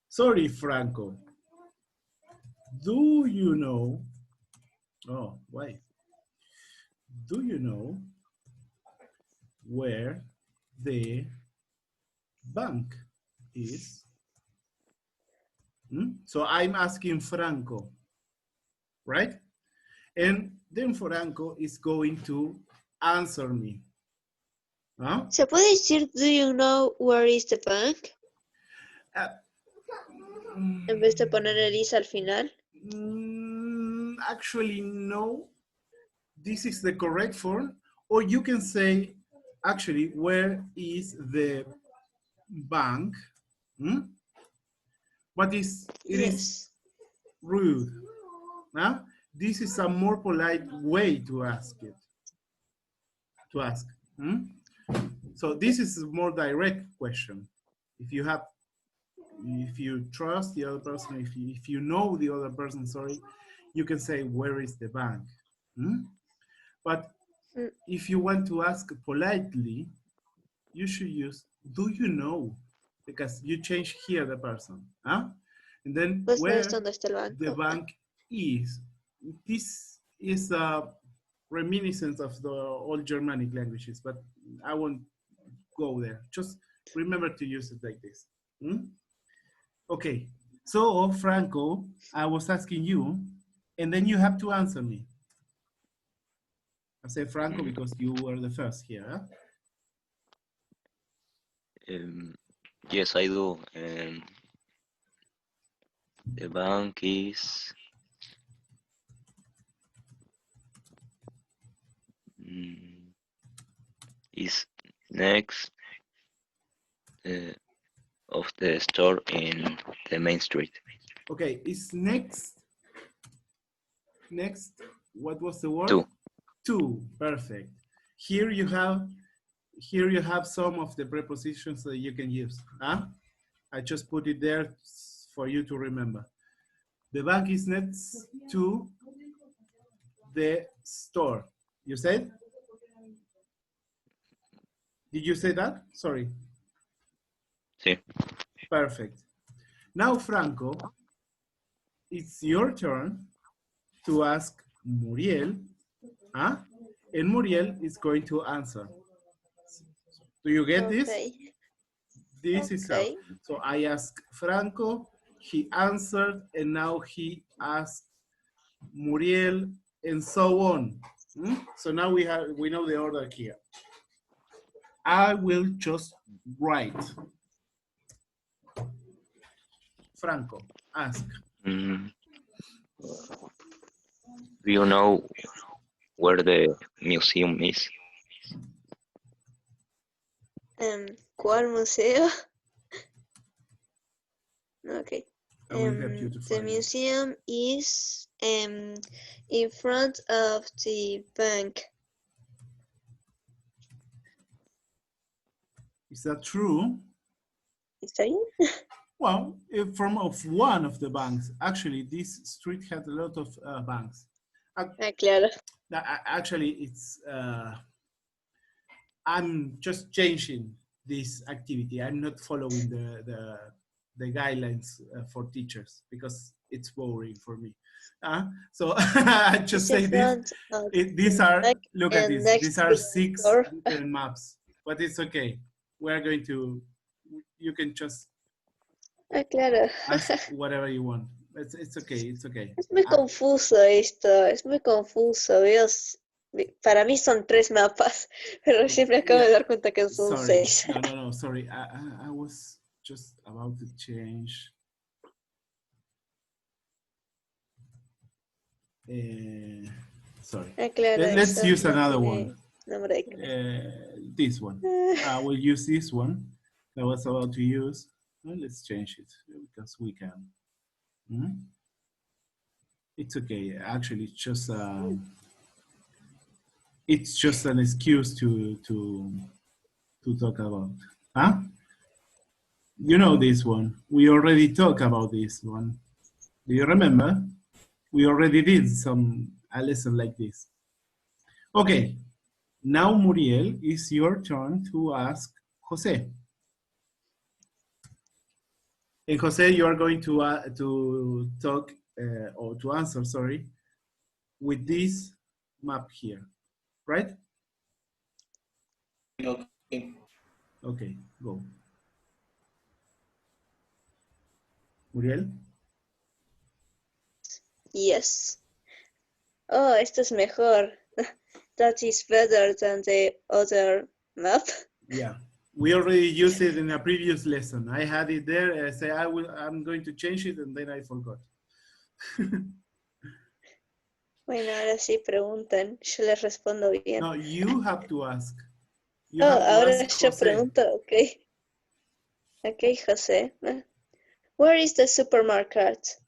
sorry, Franco, do you know, oh, wait. Do you know where the bank is? So I'm asking Franco, right? And then Franco is going to answer me. Huh? ¿Se puede decir, do you know where is the bank? En vez de poner el is al final. Actually, no. This is the correct form. Or you can say, actually, where is the bank? But it is rude. Huh? This is a more polite way to ask it. To ask. So this is a more direct question. If you trust the other person, if you know the other person, sorry, you can say, where is the bank? But if you want to ask politely, you should use, do you know? Because you change here the person. Huh? And then Pues where no es donde está el banco. the bank is. This is a reminiscence of the old Germanic languages, but I won't go there. Just remember to use it like this. Okay, so Franco, I was asking you, and then you have to answer me. I say Franco because you were the first here. Huh? Yes, I do. The bank is next of the store in the main street. Okay, it's next. Next, what was the word? Two. Two, perfect. Here you have some of the prepositions that you can use. Huh? I just put it there for you to remember. The bank is next to the store. You said? Did you say that? Sorry. Sí. Perfect. Now, Franco, it's your turn to ask Muriel, huh? And Muriel is going to answer. Do you get this? This is how. So I ask Franco, he answered, and now he asked Muriel, and so on. So now we know the order here. I will just write. Franco, ask. Do you know where the museum is? ¿Cuál museo? Okay. The museum is in front of the bank. Is that true? ¿Está bien? Well, from one of the banks. Actually, this street had a lot of banks. Claro. Actually, it's I'm just changing this activity. I'm not following the guidelines for teachers because it's boring for me. So I just say this. These are, look at this. These are 6 different maps, but it's okay. We're going to, you can just Claro. ask whatever you want. It's okay, it's okay. Es muy confuso esto, es muy confuso. Para mí son 3 mapas, pero siempre acabo de dar cuenta que son Sorry. 6. No, sorry. I was just about to change. Sorry. Claro, Let's use another one. This one. I will use this one I was about to use. Well, let's change it because we can. It's okay. Actually, it's just an excuse to talk about. You know this one. We already talked about this one. Do you remember? We already did a lesson like this. Okay. Now, Muriel, it's your turn to ask Jose. And Jose, you are going to talk or to answer, sorry, with this map here, right? Okay. Okay, go. Muriel? Yes. Oh, esto es mejor. That is better than the other map. Yeah, we already used it in a previous lesson. I had it there. I say I'm going to change it, and then I forgot. Bueno, ahora sí preguntan. Yo les respondo bien. No, you have to ask. Ahora yo pregunto. Okay. Okay, José. Where is the supermarket?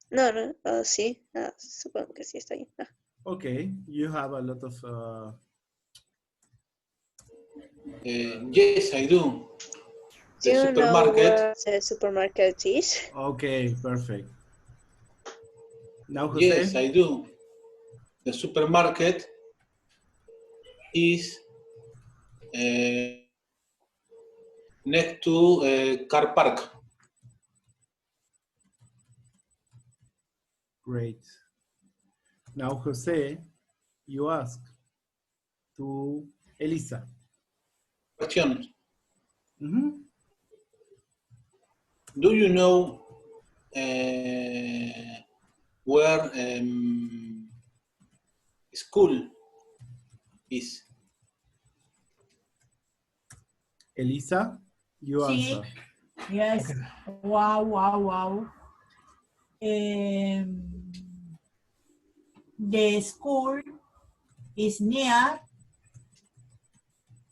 No. Sí. Supongo que sí está ahí. Okay, you have a lot of. Yes, I do. Do you know where the supermarket is? Okay, perfect. Now, Jose? Yes, I do. The supermarket is next to a car park. Great. Now, Jose, you ask to Elisa. Question. Do you know where school is? Elisa, you answer. Yes. Wow. The school is near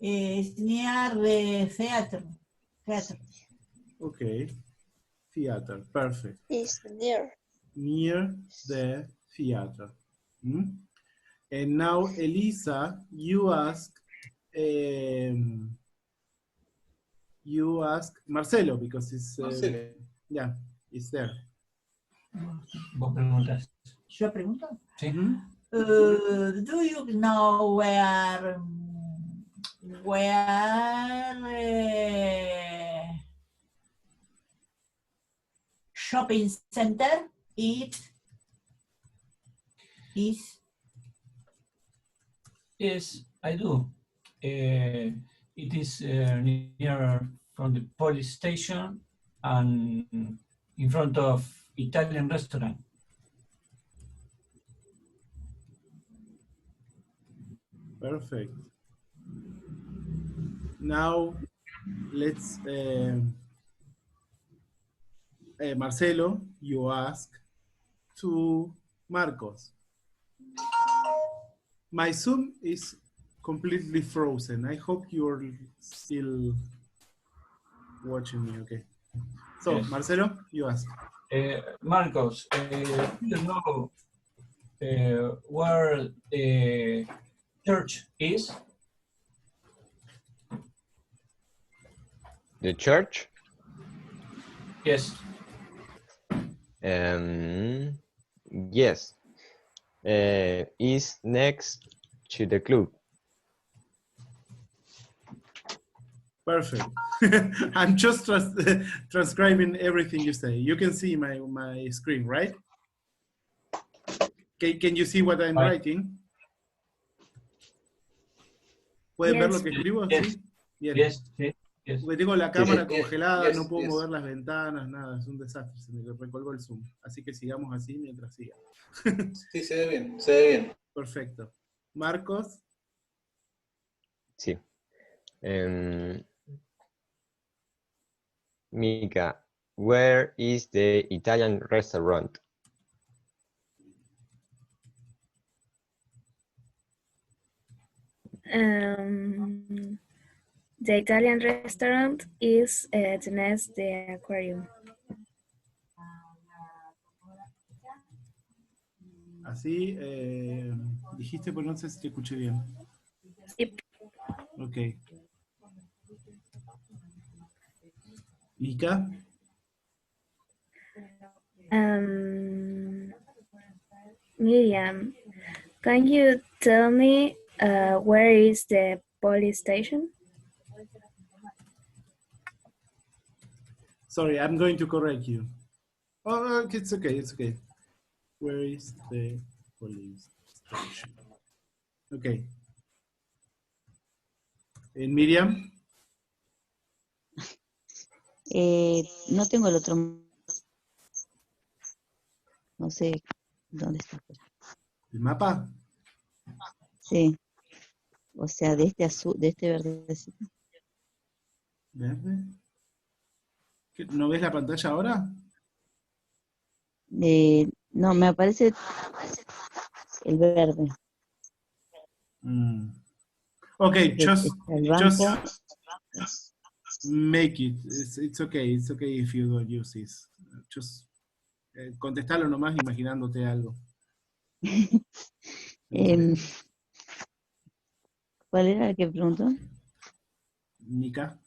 the theater. Okay. Theater. Perfect. It's near. Near the theater. And now, Elisa, you ask Marcelo because it's yeah, it's there. Vos preguntas. ¿Yo pregunto? Sí. Do you know where shopping center is? Yes, I do. It is near from the police station and in front of Italian restaurant. Perfect. Now, let's, Marcelo, you ask to Marcos. My Zoom is completely frozen. I hope you're still watching me, okay. So, yes. Marcelo, you ask. Marcos, do you know where the church is? The church? Yes. Yes. Is next to the club. Perfect. I'm just transcribing everything you say. You can see my screen, right? Can you see what I'm Right. writing? ¿Pueden ver lo Yes. que escribo? Yes. ¿Sí? Bien. Yes. Yes. Yes. Porque tengo la Sí, cámara sí. congelada, no puedo mover las ventanas, nada, es un desastre, se me recolgó el Zoom. Así que sigamos así mientras siga. Sí, se ve bien, se ve bien. Perfecto. Marcos, Sí. Mika, where is the Italian restaurant? The Italian restaurant is next the aquarium. así dijiste, pero no sé si te escuché bien. Yep. Ok. Mika, Miriam, can you tell me where is the police station? sorry, I'm going to correct you. Oh, it's okay, it's okay. Where is the police station? Okay. And Miriam? No tengo el otro. No sé dónde está. ¿El mapa? Sí. O sea, de este azul, de este verdecito. ¿Verde? ¿No ves la pantalla ahora? No, me aparece el verde. Okay, just Está el banco. make it. It's okay. It's okay if you don't use this. Just contestalo nomás imaginándote algo. ¿Cuál era el que preguntó? Mika.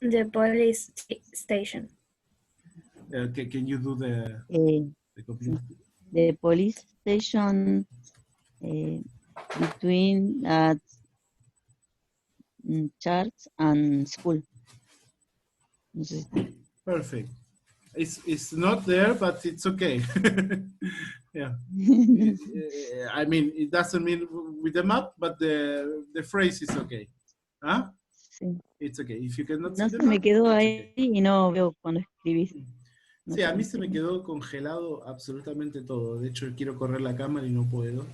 The police station. Can you do the computer? The police station between church and school. No sé si- Perfect. It's not there, but it's okay. Yeah. I mean, it doesn't mean with the map, but the phrase is okay. ¿Ah? Sí. It's okay. If you cannot No see se the me map, quedó it's ahí okay. y no veo cuando escribís. No Sí, sé a mí cómo se me quedó congelado absolutamente todo. De hecho, quiero correr la cámara y no puedo.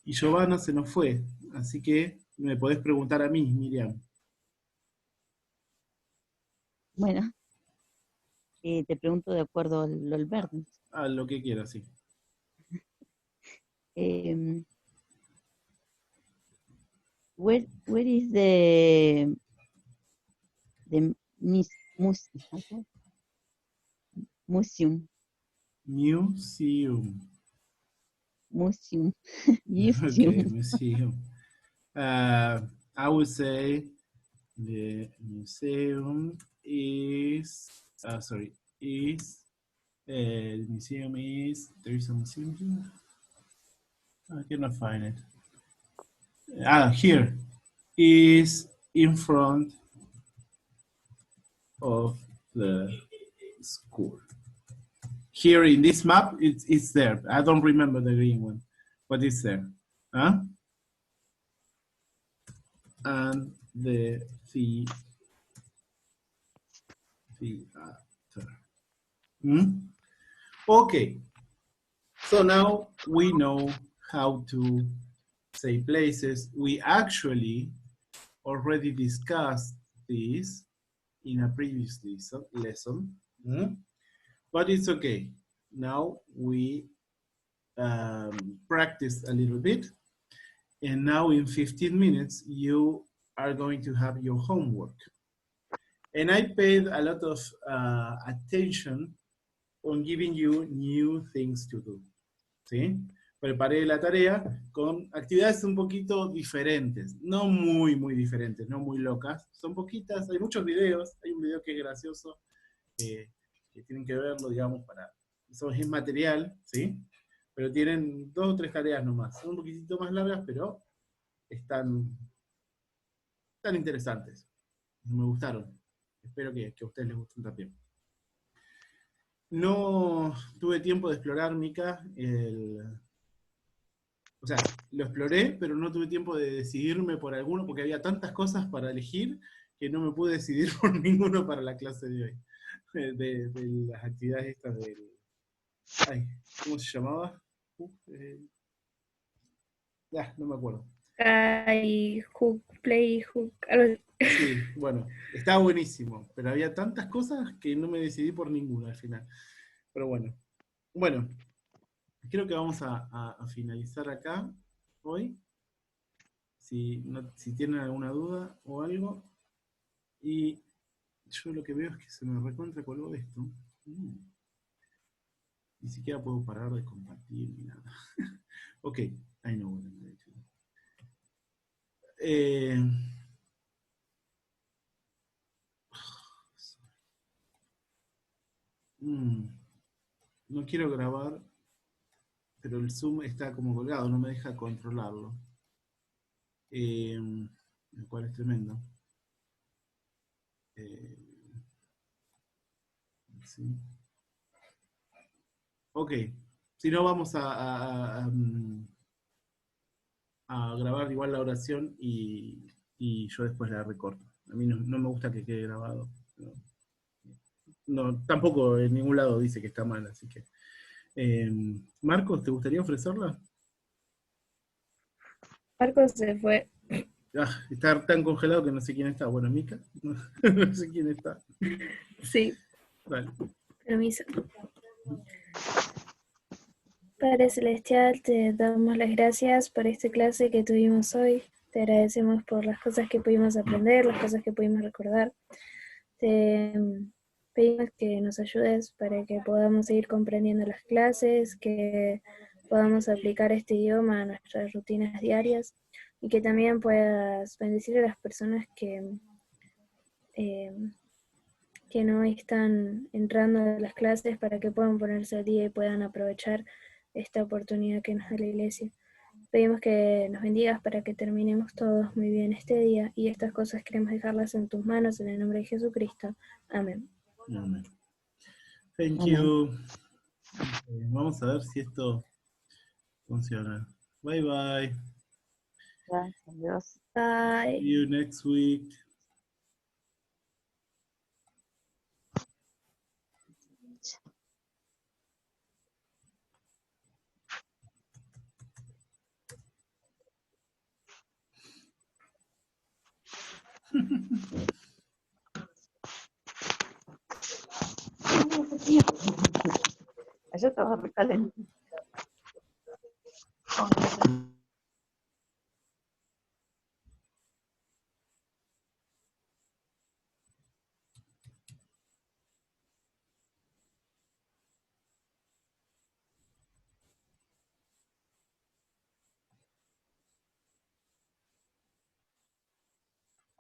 Y Giovanna se nos fue. Así que me podés preguntar a mí, Miriam. Bueno, te pregunto de acuerdo al verde. A lo que quieras, sí. Where is the museum? Museum. Museum. Okay, museum. I would say the museum is, the museum is, there is a museum here? I cannot find it. Here is in front of the school. Here in this map, it's there. I don't remember the green one, but it's there. Huh? And the theater. Okay. So now we know how to say places. We actually already discussed this in a previous lesson. But it's okay. Now we practice a little bit. And now in 15 minutes, you are going to have your homework. And I paid a lot of attention on giving you new things to do. ¿Sí? preparé la tarea con actividades un poquito diferentes, no muy, muy diferentes, no muy locas, son poquitas, hay muchos videos, hay un video que es gracioso, que tienen que verlo, digamos, eso es material, ¿sí? Pero tienen 2 o 3 tareas nomás, son un poquitito más largas, pero están interesantes, me gustaron, espero que a ustedes les gusten también. No tuve tiempo de explorar, Mica, o sea, lo exploré, pero no tuve tiempo de decidirme por alguno, porque había tantas cosas para elegir que no me pude decidir por ninguno para la clase de hoy. De las actividades estas del... Ay, ¿cómo se llamaba? No me acuerdo. Hook, play, hook, algo así. Sí, bueno, estaba buenísimo, pero había tantas cosas que no me decidí por ninguna al final. Pero bueno. Bueno, creo que vamos a finalizar acá hoy. Si tienen alguna duda o algo. Y yo lo que veo es que se me recontra colgó esto. Ni siquiera puedo parar de compartir ni nada. Ok, ahí no voy no quiero grabar, pero el Zoom está como colgado, no me deja controlarlo. Lo cual es tremendo. Sí. Ok, si no vamos a grabar igual la oración y yo después la recorto. A mí no me gusta que quede grabado. No, tampoco en ningún lado dice que está mal, así que... Marcos, ¿te gustaría ofrecerla? Marcos se fue. Está tan congelado que no sé quién está. Bueno, Mica, no sé quién está. Sí. Vale. Permiso. Padre Celestial, te damos las gracias por esta clase que tuvimos hoy. Te agradecemos por las cosas que pudimos aprender, las cosas que pudimos recordar. Te pedimos que nos ayudes para que podamos seguir comprendiendo las clases, que podamos aplicar este idioma a nuestras rutinas diarias y que también puedas bendecir a las personas que no están entrando a las clases para que puedan ponerse al día y puedan aprovechar esta oportunidad que nos da la iglesia. Pedimos que nos bendigas para que terminemos todos muy bien este día y estas cosas queremos dejarlas en tus manos en el nombre de Jesucristo. Amén. Amén. Thank you. Vamos a ver si esto funciona. Bye bye. Gracias, adiós. Bye. See you next week. Allá estaba recalentado.